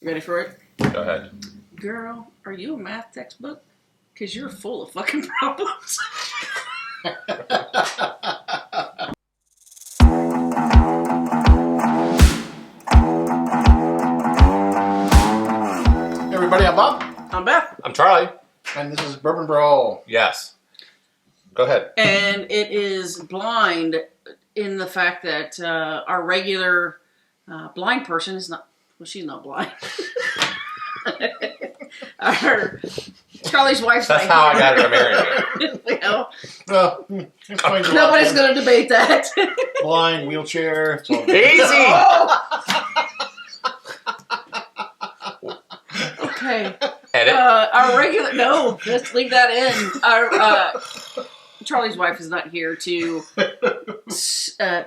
Ready for it? Go ahead. Girl, are you a math textbook? Because you're full of fucking problems. Everybody, I'm Bob. I'm Beth. I'm Charlie. And this is Bourbon and Brawl. Yes. Go ahead. And it is blind in the fact that our regular blind person is not, well, she's not blind. Charlie's wife's That's how I got her to marry me. Well, Explains a lot. nobody's going to debate that. Blind, wheelchair. It's all Easy. Okay. Edit. Our regular, no, let's leave that in. Our Charlie's wife is not here to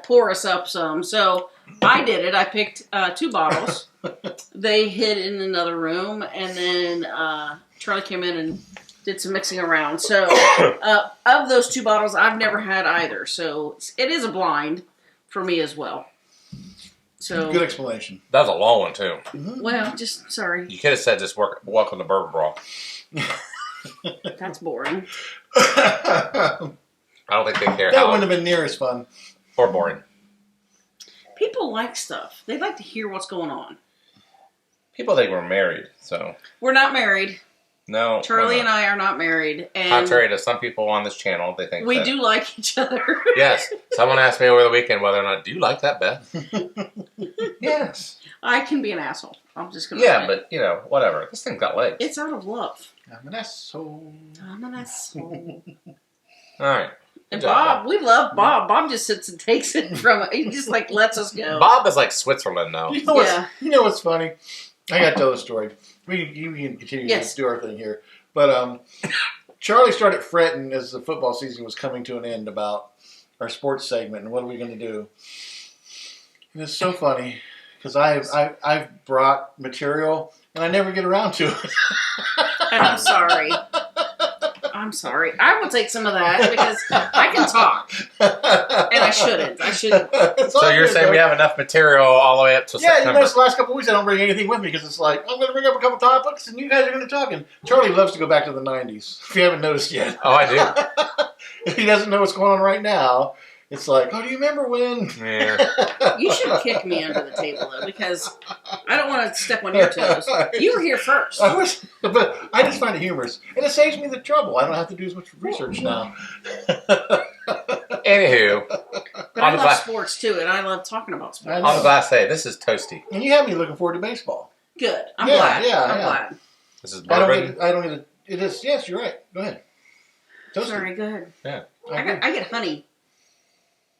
pour us up some, so I did it. I picked 2 bottles. They hid in another room, and then Charlie came in and did some mixing around. So of those 2 bottles, I've never had either. So it is a blind for me as well. So good explanation. That was a long one, too. well, just sorry. You could have said just welcome to Bourbon Brawl. That's boring. I don't think they care That how. wouldn't have been near as fun. Or boring. People like stuff. They like to hear what's going on. People think we're married, so. We're not married. No. Charlie and I are not married. And Contrary to some people on this channel, they think we that. do like each other. Yes. Someone asked me over the weekend whether or not, do you like that, Beth? Yes. I can be an asshole. I'm just going to Yeah, but, whatever. This thing's got legs. it's out of love. I'm an asshole. I'm an asshole. All right. And Good job, Bob, we love Bob. Bob just sits and takes it from he just lets us go. Bob is like Switzerland now. You know what's funny? I got to tell the story. You can continue to do our thing here. But Charlie started fretting as the football season was coming to an end about our sports segment and what are we going to do. And it's so funny because I've brought material and I never get around to it. And I'm sorry. I'm sorry. I will take some of that because I can talk. And I shouldn't. So you're saying we have enough material all the way up to Yeah, September? you notice the last couple of weeks I don't bring anything with me because it's like, I'm going to bring up a couple topics and you guys are going to talk. And Charlie loves to go back to the 90s, if you haven't noticed yet. Oh, I do. If he doesn't know what's going on right now, it's like, oh, do you remember when? Yeah. You should kick me under the table, though, because I don't want to step on your toes. You were here first. But I just find it humorous. And it saves me the trouble. I don't have to do as much research now. Anywho, But I love sports, too, and I love talking about sports. on the glass say, this is toasty. And you have me looking forward to baseball. Good. I'm glad. I'm glad. This is I bourbon. don't get it. It is, yes, you're right. Go ahead. Toasty. Sorry, go ahead. Yeah. I get honey.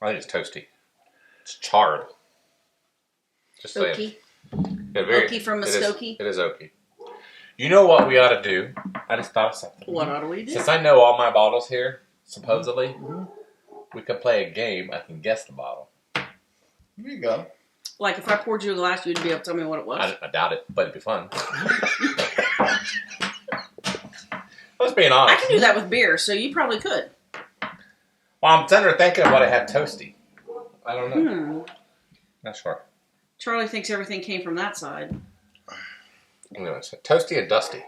I think it's toasty. It's charred. Just saying. Oaky. Yeah, Oaky from Muskogee? It is oaky. You know what we ought to do? I just thought of something. What ought we do? Since I know all my bottles here, supposedly, we could play a game. I can guess the bottle. There you go. Like, if I poured you a glass, you'd be able to tell me what it was? I doubt it, but it'd be fun. I was being honest. I can do that with beer, so you probably could. Well, I'm sitting there thinking of what I had toasty. I don't know. Not sure. Charlie thinks everything came from that side. Anyways, toasty and dusty.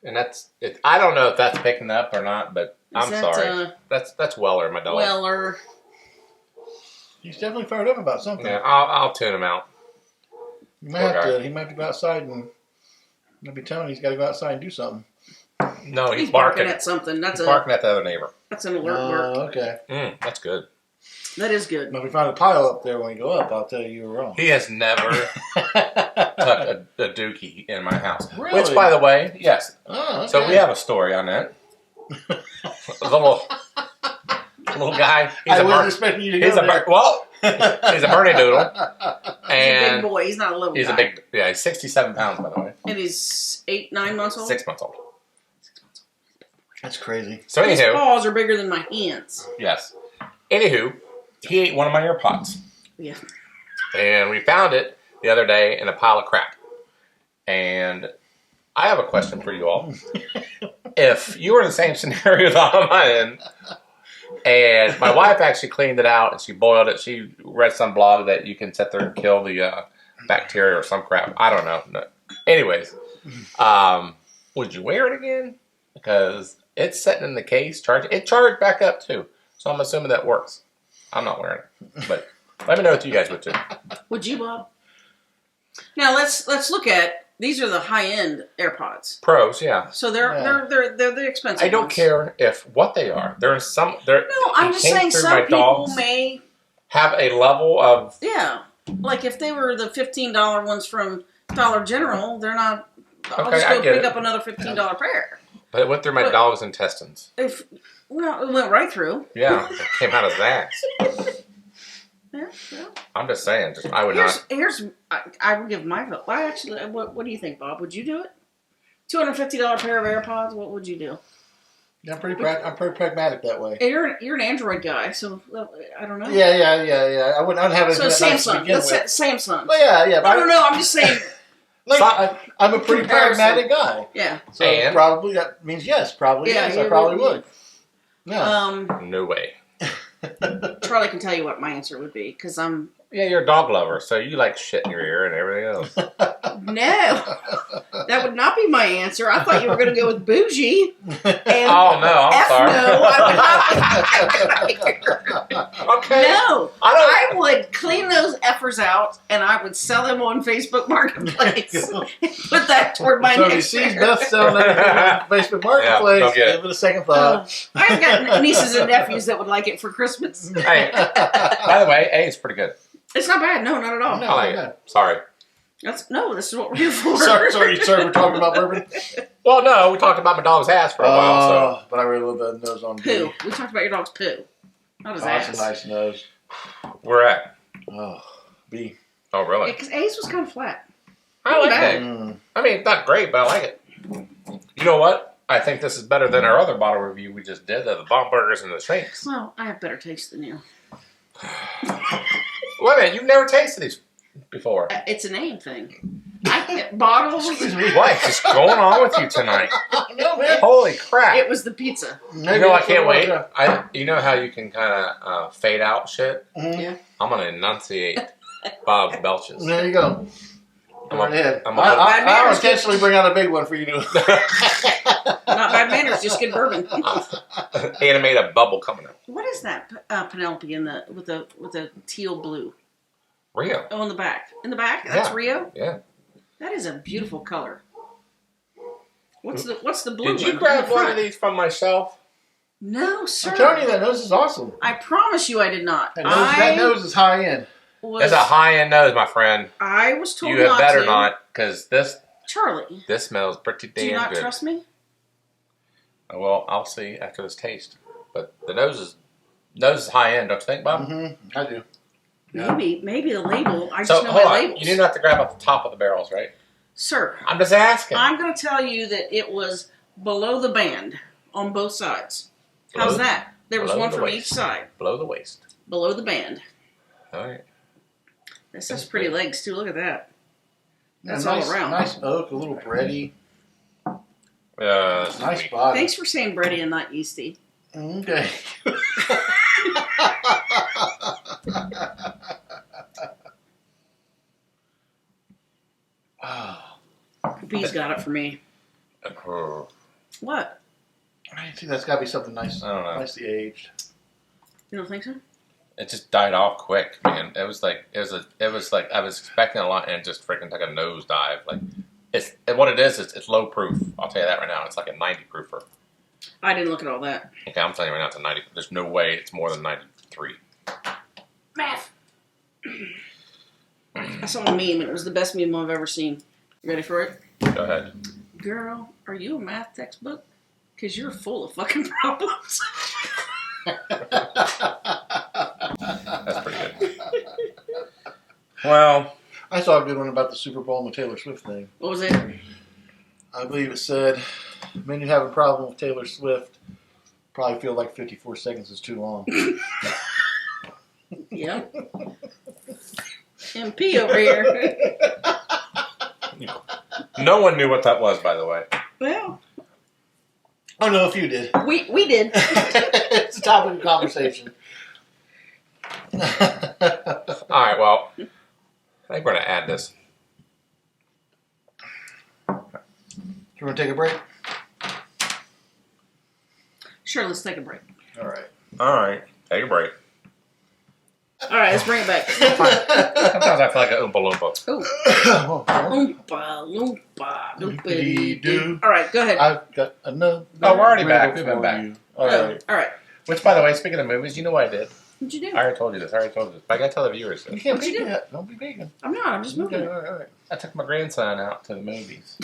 And that's it. I don't know if that's picking up or not, but I'm sorry. That's Weller, my dog. Weller. He's definitely fired up about something. Yeah, I'll tune him out. He might have to go outside and I'll be telling him he's got to go outside and do something. No, he's barking at something. He's barking at the other neighbor. That's an alert bark. Okay. That's good. That is good. Now, if we find a pile up there when we go up, I'll tell you were wrong. He has never tucked a dookie in my house. Really? Which, by the way, yes. Oh, okay. So we have a story on that. The little guy. I wasn't expecting you to go there. He's a Bernie Doodle. He's a big boy. He's not a little guy. He's 67 pounds, by the way. And he's 9 months old? 6 months old. That's crazy. So his anywho. paws are bigger than my hands. Yes. Anywho, he ate one of my AirPods. Yeah. And we found it the other day in a pile of crap. And I have a question for you all. If you were in the same scenario that I'm in, and my wife actually cleaned it out and she boiled it. She read some blog that you can sit there and kill the bacteria or some crap. I don't know. No. Anyways, would you wear it again? Because it's sitting in the case. It charged back up too. So I'm assuming that works. I'm not wearing it. But let me know what you guys would do. Would you, Bob? Now let's look at these are the high end AirPods. Pros, yeah. So they're the expensive. I don't ones. care if what they are. There's some. No, I'm just saying some people may have a level of. Yeah, like if they were the $15 ones from Dollar General, they're not. I'll Okay, just go pick it. up another $15 pair. But it went through my dog's intestines. It went right through. Yeah, it came out of his ass. Yeah. I'm just saying. I would not. I would give my vote. Why actually? What do you think, Bob? Would you do it? $250 pair of AirPods. What would you do? Yeah, I'm pretty pragmatic that way. And you're an Android guy, so I don't know. Yeah. I wouldn't have anything So that nice to Samsung. begin Let's with. say Samsung. Well, yeah. I don't know. I'm just saying. I'm a pretty pragmatic guy. Yeah. So probably that means yes. Probably yes. I probably would. Yeah. No way. Charlie can tell you what my answer would be because I'm. Yeah, you're a dog lover, so you like shit in your ear and everything else. No, that would not be my answer. I thought you were going to go with bougie. And Oh no, I'm sorry. No, I would not. Okay. No, I I would clean those effers out and I would sell them on Facebook Marketplace. Put that toward my So if you next see pair. Beth selling anything on Facebook Marketplace, don't get it. give it a second thought. I've got nieces and nephews that would like it for Christmas. Hey, by the way, it's pretty good. It's not bad. No, not at all. No. I like it. Sorry. This is what we're here for. Sorry, we're talking about bourbon. Well, no, we talked about my dog's ass for a while, so. But I really love that nose on Poo. We talked about your dog's poo. Not his That's ass. a nice nose. We're at. Oh, B. Oh, really? Because A's was kind of flat. I like bad. it. I mean, it's not great, but I like it. You know what? I think this is better than our other bottle review we just did, the bomb burgers and the shakes. Well, I have better taste than you. Wait a minute, you've never tasted these before. It's a name thing. Bottles. What is going on with you tonight? No, man. Holy crap. It was the pizza. You know, I can't wait. You know how you can kind of fade out shit? Mm-hmm. Yeah. I'm going to enunciate Bob's belches. There you go. Go right ahead. I'll intentionally bring out a big one for you to. Not bad manners, just good bourbon. Animate a bubble coming up. What is that, Penelope, with the teal blue? Rio. Oh, in the back. In the back? That's Yeah. Rio? Yeah. That is a beautiful color. What's the blue Did you one? grab In the one front? of these from my shelf? No, sir. I'm telling you, that nose is awesome. I promise you I did not. That nose is high end. It's a high-end nose, my friend. I was told You had not better to. not, because Charlie, this smells pretty damn good. do you not trust me? Well, I'll see after this taste. But the nose is high-end, don't you think, Bob? Mm-hmm. I do. Yeah. Maybe the label. I So, just know hold my on. labels. You knew not to grab off the top of the barrels, right? Sir, I'm just asking. I'm going to tell you that it was below the band on both sides. How's that? There was below one the from waist. each side. Below the waist. Below the band. All right. This has pretty legs, too. Look at that. That's nice, all around. Nice oak, a little bready. Nice body. Thanks for saying bready and not yeasty. Okay. B's got it for me. Oh, What? I think that's got to be something nice. I don't know. Nicely aged. You don't think so? it just died off quick, man. It was like I was expecting a lot, and it just freaking took a nosedive. Like what it is. It's low proof. I'll tell you that right now. It's like a 90 proofer. I didn't look at all that. Okay, I'm telling you right now, it's a 90. There's no way it's more than 93. Math. I saw a meme. It was the best meme I've ever seen. You ready for it? Go ahead. Girl, are you a math textbook? Because you're full of fucking problems. That's pretty good. Well, I saw a good one about the Super Bowl and the Taylor Swift thing. What was it? I believe it said, men who have a problem with Taylor Swift probably feel like 54 seconds is too long. Yeah. MP over here. no one knew what that was, by the way. Well, Oh, no, if you did. we did. It's a topic of conversation. All right, well, I think we're going to add this You want to take a break? Sure, let's take a break. All right. All right. Take a break. All right, let's bring it back. Sometimes I feel like an Oompa Loompa. Oh. Oompa, loompa, loopity-doo. All right, go ahead. I've got another. Oh, we're already back. riddle We've been for back. you. All right. All right. Which, by the way, speaking of movies, you know what I did? What'd you do? I already told you this. But I got to tell the viewers You this. can't What'd peek you do? yet. Don't be peeking. I'm not. I'm just moving. Okay, all right. I took my grandson out to the movies.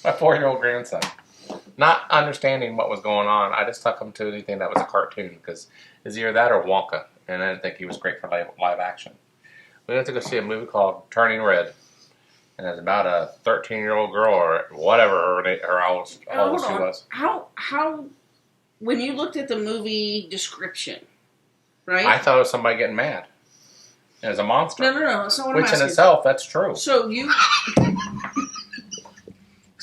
My 4-year-old grandson. Not understanding what was going on, I just took him to anything that was a cartoon because it's either that or Wonka, and I didn't think he was great for live action. We went to go see a movie called Turning Red, and it's about a 13-year-old girl or whatever how old she was. How when you looked at the movie description, right? I thought it was somebody getting mad. It was a monster. No. That's not what Which I'm asking. in itself, that's true.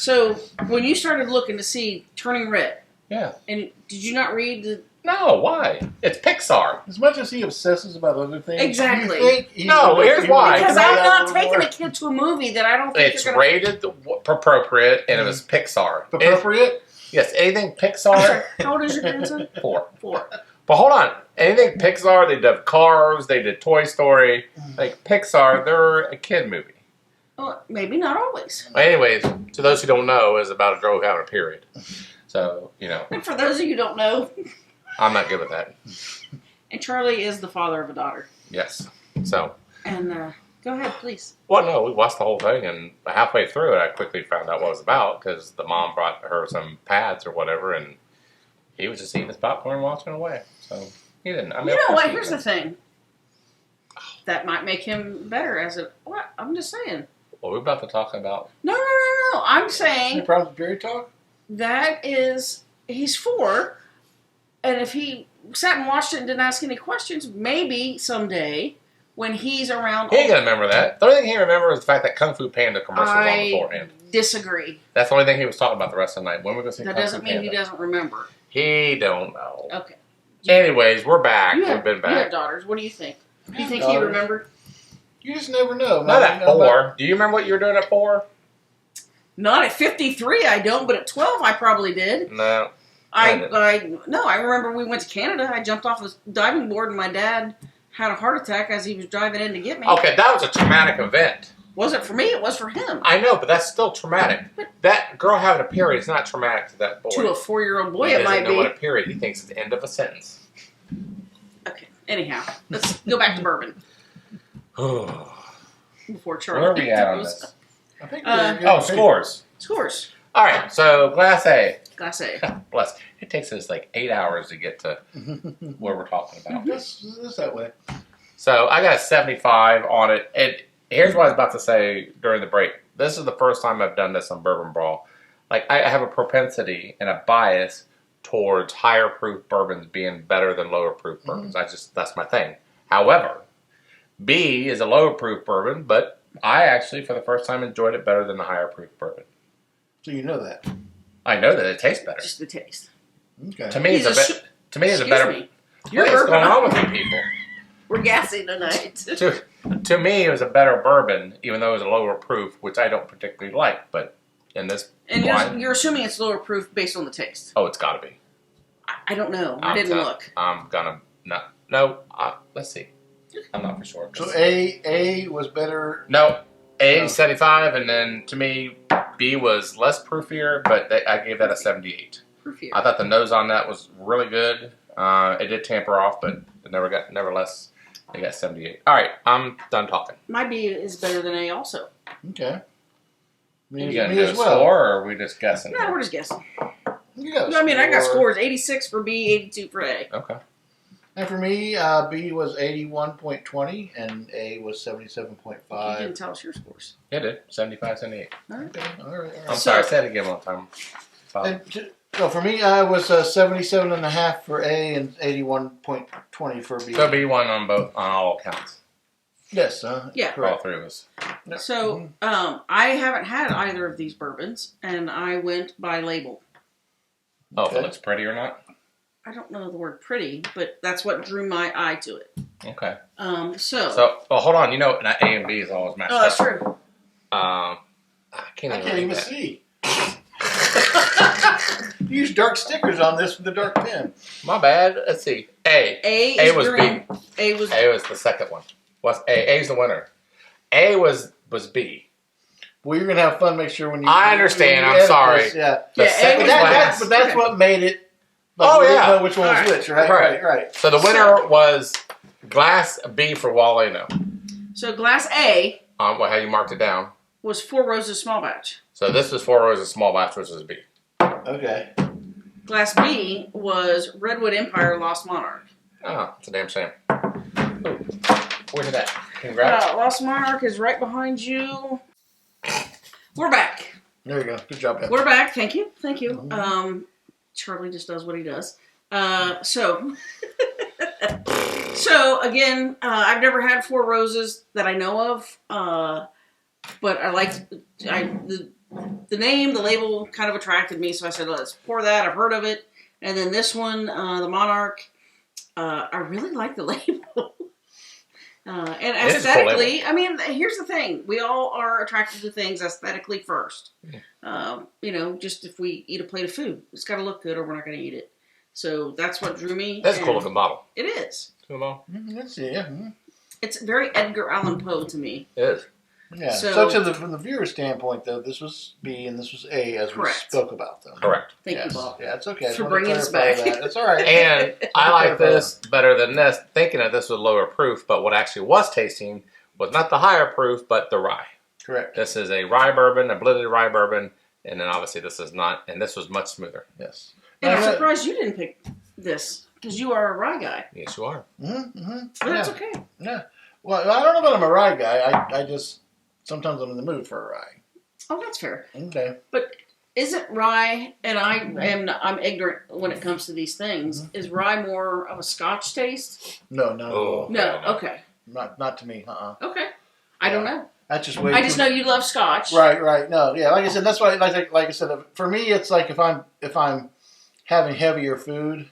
So when you started looking to see Turning Red, Yeah. and did you not read the? No, why? It's Pixar. As much as he obsesses about other things, Exactly. you think he No, would- here's he would why. Because make I'm that not a taking little a kid to a movie that I don't think It's you're gonna... rated appropriate, and it was Pixar. more appropriate. Yes, anything I'm Pixar, sorry, how old is your grandson? 4. 4. But hold on. Anything Pixar, they did Cars, they did Toy Story. Like Pixar, they're a kid movie. Well, maybe not always. Anyways, to those who don't know, it's about a girl having a period. So, And for those of you who don't know, I'm not good with that. and Charlie is the father of a daughter. Yes. So, And go ahead, please. well, no, we watched the whole thing, and halfway through it, I quickly found out what it was about because the mom brought her some pads or whatever, and he was just eating his popcorn and watching away. So, he didn't. I mean, You of know course what? he Here's the didn't. thing. That might make him better as a... What? I'm just saying. Well, we're about to talk about. No. I'm Any saying problems with Jerry talk? that is... He's 4, and if he sat and watched it and didn't ask any questions, maybe someday when he's around... He ain't gonna remember that. The only thing he remembers is the fact that Kung Fu Panda commercial was on beforehand. Disagree. That's the only thing he was talking about the rest of the night. When we're gonna see That Kung doesn't Fu mean Panda. he doesn't remember. He don't know. Okay. Anyways, we're back. You We've have, been you have back. daughters. What do you think? Do you have think he daughters. remembered? You just never know. Not man. at 4. Do you remember what you were doing at 4? Not at 53, I don't, but at 12, I probably did. No. I remember we went to Canada. I jumped off a diving board, and my dad had a heart attack as he was driving in to get me. Okay, that was a traumatic event. Wasn't for me, it was for him. I know, but that's still traumatic. That girl having a period is not traumatic to that boy. To a 4-year-old boy, he it doesn't might know be. what a period. He thinks it's the end of a sentence. Okay, anyhow, let's go back to bourbon before Charlie Where are we at on goes. this? I think Oh, scores. Scores. All right, so Glass A. Glass A. Bless. It takes us like 8 hours to get to where we're talking about. It's that way. So I got a 75 on it. And here's what I was about to say during the break. This is the first time I've done this on Bourbon Brawl. Like, I have a propensity and a bias towards higher proof bourbons being better than lower proof bourbons. That's my thing. However, B is a lower proof bourbon, but I actually, for the first time, enjoyed it better than the higher proof bourbon. So you know that. I know that it tastes better. Just the taste. Okay. To me, it's a better. Me. What Your is bourbon. going on with you people? We're gassy tonight. To me, it was a better bourbon, even though it was a lower proof, which I don't particularly like. But in this And wine, you're assuming it's lower proof based on the taste. oh, it's got to be. I don't know. I didn't look. I'm gonna not. No, let's see. I'm not for sure. So A was better. No, A Oh. 75, and then to me, B was less proofier, but I gave that a 78. Proofier. I thought the nose on that was really good. It did tamper off, but it nevertheless, they got 78. All right, I'm done talking. My B is better than A also. Okay. Me, You gonna me do as a well. score, or are we just guessing? No, we're just guessing. You got a I mean, I got score. scores 86 for B, 82 for A. Okay. And for me, B was 81.20 and A was You 77.5. didn't tell us your scores. It did. 75, 78. Okay, all right. I'm So- sorry, I said it again one time. So for me, I was 77.5 for A and 81.20 for B. So B one on all accounts. Yes, Yeah. For all correct. three of us. Yep. So, I haven't had either of these bourbons, and I went by label. Oh, if it Okay. looks pretty or not? I don't know the word pretty, but that's what drew my eye to it. Okay. So So, well, hold on. You know, A and B is always matched oh, that's up. true. I can't I even can't read even that. see. You use dark stickers on this with the dark pen. My bad. Let's see. A was green. B. A was The second one. What's A? A's the winner. A was B. Well, you're gonna have fun. Make sure when you. I understand. when you I'm edit sorry. this, yeah. The Yeah, A second was class. But that's Okay. what made it. Oh, we yeah. didn't know which one was Alright. which. Right. So the winner was glass B for Walleno. So glass A How you marked it down. was Four Roses small batch. So this was 4 Roses small batch, which is B. Okay. Glass B was Redwood Empire Lost Monarch. Oh, it's a damn shame. Ooh, where's it at? Congrats. Lost Monarch is right behind you. We're back. There you go. Good job, Ed. We're back. Thank you. Thank you. Mhm. Charlie just does what he does. So again, I've never had Four Roses that I know of, but I liked the name, the label kind of attracted me, so I said, let's pour that. I've heard of it. And then this one, the Monarch, I really like the label. And It is a cool aesthetically, I mean, here's the thing. We all are attracted to things aesthetically first. Just if we eat a plate of food, it's got to look good or we're not going to eat it. So that's what drew me. That's a cool looking bottle. It is. Cool bottle. Let's see. Yeah. It's very Edgar Allan Poe to me. It is. Yeah. So- From the viewer standpoint, though, this was B and this was A as Correct. we spoke about them. Correct. Thank Yes. you, Bob. Yeah, it's okay. I just For wanted to bringing us clarify back. that. It's all right. And I like this better than this, thinking that this was lower proof, but what actually was tasting was not the higher proof, but the rye. Correct. This is a rye bourbon, a blended rye bourbon, and then obviously this is not, and this was much smoother. Yes. And I'm Yeah. surprised you didn't pick this because you are a rye guy. Yes, you are. But that's okay. Yeah. Well, I don't know about I'm a rye guy. I just sometimes I'm in the mood for a rye. Oh, that's fair. Okay. But isn't rye, and I'm ignorant when it comes to these things, is rye more of a Scotch taste? No, not at all. No. Okay. Not to me. Okay. I don't know. That's just way. I just know you love Scotch. Right. No, yeah. Like I said, that's why. Like I said, for me, it's like if I'm having heavier food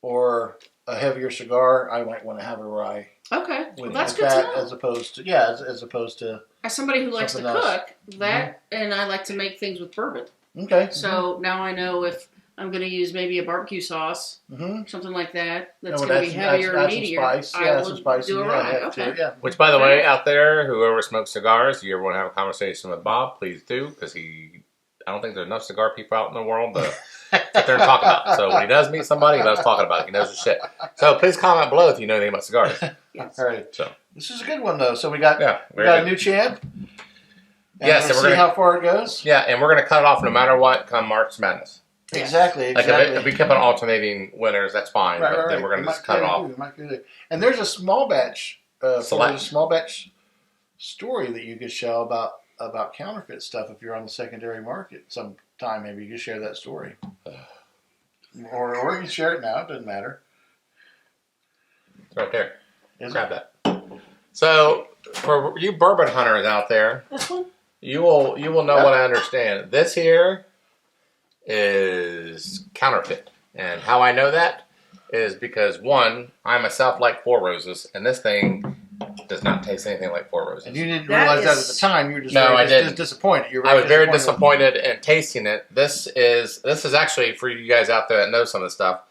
or a heavier cigar, I might want to have a rye. Okay. Well, that's with good that, to know. as opposed to as opposed to. As somebody who likes to something else. cook, and I like to make things with bourbon. Okay. So now I know if I'm going to use maybe a barbecue sauce, something like that, that's going to be heavier and meatier. I will do a rye. Okay. Yeah. Which, by the way, out there, whoever smokes cigars, you ever want to have a conversation with Bob, please do, because I don't think there's enough cigar people out in the world to sit there and talk about it. So when he does meet somebody, he loves talking about it. He knows his shit. So please comment below if you know anything about cigars. Yes. All right. So This is a good one though. So we got very a good. new champ. And Yes, we're and we're see gonna- how far it goes. Yeah, and we're going to cut it off no matter what come March Madness. Exactly. Like if we kept on alternating winners, that's fine. Right, but right, then we're going to We just cut it might off. do, we might do that. And there's a small batch, Select. a small batch story that you could show about counterfeit stuff if you're on the secondary market sometime. Maybe you could share that story, or you can share it now. It doesn't matter. It's right there. Is Grab it? that. So for you bourbon hunters out there, This one? you will know what I understand. This here is counterfeit. And how I know that is because, one, I myself like Four Roses, and this thing does not taste anything like Four Roses. And you didn't That realize that at is- the time. You were just No, very I didn't. disappointed. You were I was very with- disappointed in tasting it. This is actually, for you guys out there that know some of the stuff,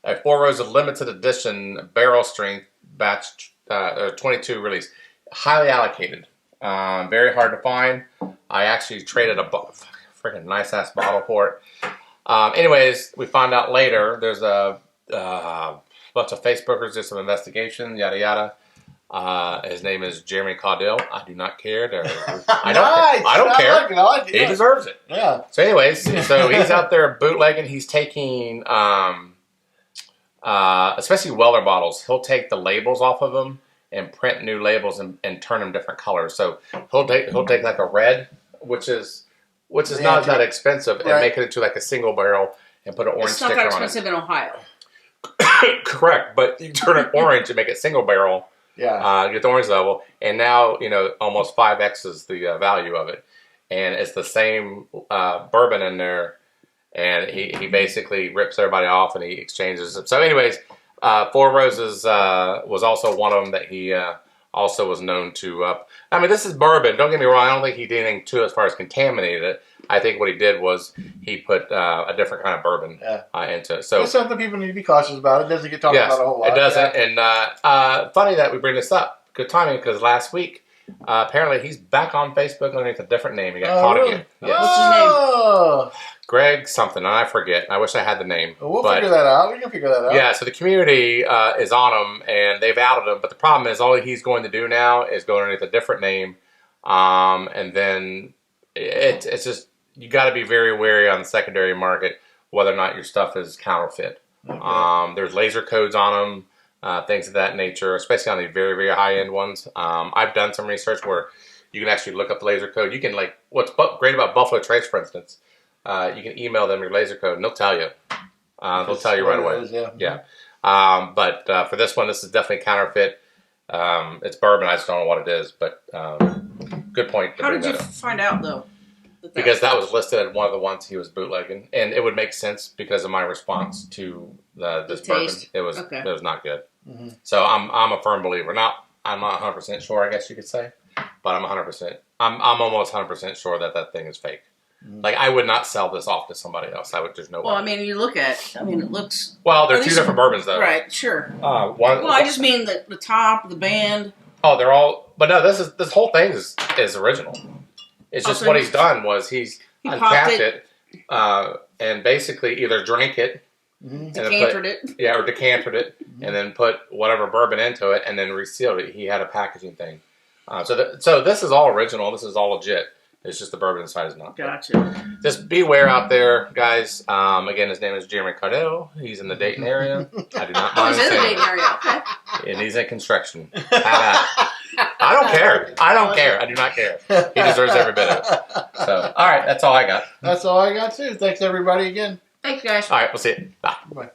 a Four Roses limited edition barrel strength batch 22 release. Highly allocated. Very hard to find. I actually traded a freaking nice ass bottle for it. Anyways, we found out later there's a bunch of Facebookers did some investigation, yada yada. His name is Jeremy Caudill. I do not care. I don't care. I like it. He deserves it. Yeah. So anyways, so he's out there bootlegging. He's taking, especially Weller bottles, he'll take the labels off of them and print new labels and turn them different colors. So he'll take like a red, which is not that expensive, and make it into like a single barrel and put an orange It's not sticker that on it. expensive in Ohio. Correct, but you turn it orange and make it single barrel. Yeah. Get the orange level, and now almost 5x is the value of it, and it's the same bourbon in there, and he basically rips everybody off and he exchanges it. So, anyways, Four Roses was also one of them that he also was known to. I mean, this is bourbon. Don't get me wrong. I don't think he did anything to as far as contaminated it. I think what he did was he put a different kind of bourbon into it. So it's something people need to be cautious about. It doesn't get talked about a whole lot. It doesn't. Yeah. And funny that we bring this up. Good timing, because last week, apparently he's back on Facebook underneath a different name. He got caught again. Yes. What's his name? Greg something, and I forget. I wish I had the name. Well, we'll figure that out. We can figure that out. Yeah, so the community is on him, and they've outed him. But the problem is, all he's going to do now is go underneath a different name. And then it's just, you got to be very wary on the secondary market whether or not your stuff is counterfeit. Okay. There's laser codes on them, things of that nature, especially on the very, very high-end ones. I've done some research where you can actually look up the laser code. You can, like, what's great about Buffalo Trace, for instance, you can email them your laser code, and they'll tell you. They'll tell you right away. Yeah. But for this one, this is definitely counterfeit. It's bourbon. I just don't know what it is, but good point. How did you find out, though? Because that was listed as one of the ones he was bootlegging, and it would make sense because of my response to this bourbon. It was not good. Mm-hmm. So I'm a firm believer. I'm not 100% sure, I guess you could say, but I'm 100%. I'm almost 100% sure that thing is fake. Mm-hmm. Like, I would not sell this off to somebody else. There's no way. Well, I mean, you look at it. I mean, it looks... Well, they're two different bourbons, though. Right, sure. I just mean the top, the band. Oh, they're all... But no, this whole thing is original. It's just what he's done was he's uncapped it and basically either drank it... Mm-hmm. Decanted it. Yeah, or decanted it, mm-hmm. and then put whatever bourbon into it, and then resealed it. He had a packaging thing. So this is all original. This is all legit. It's just the bourbon inside is not. Gotcha. Just beware out there, guys. Again, his name is Jeremy Cardell. He's in the Dayton area. I do not mind. He's in the Dayton area. Okay. And he's in construction. I don't care. I do not care. He deserves every bit of it. So, all right, that's all I got. That's all I got too. Thanks everybody again. Thanks, guys. All right, we'll see you. Bye. Bye.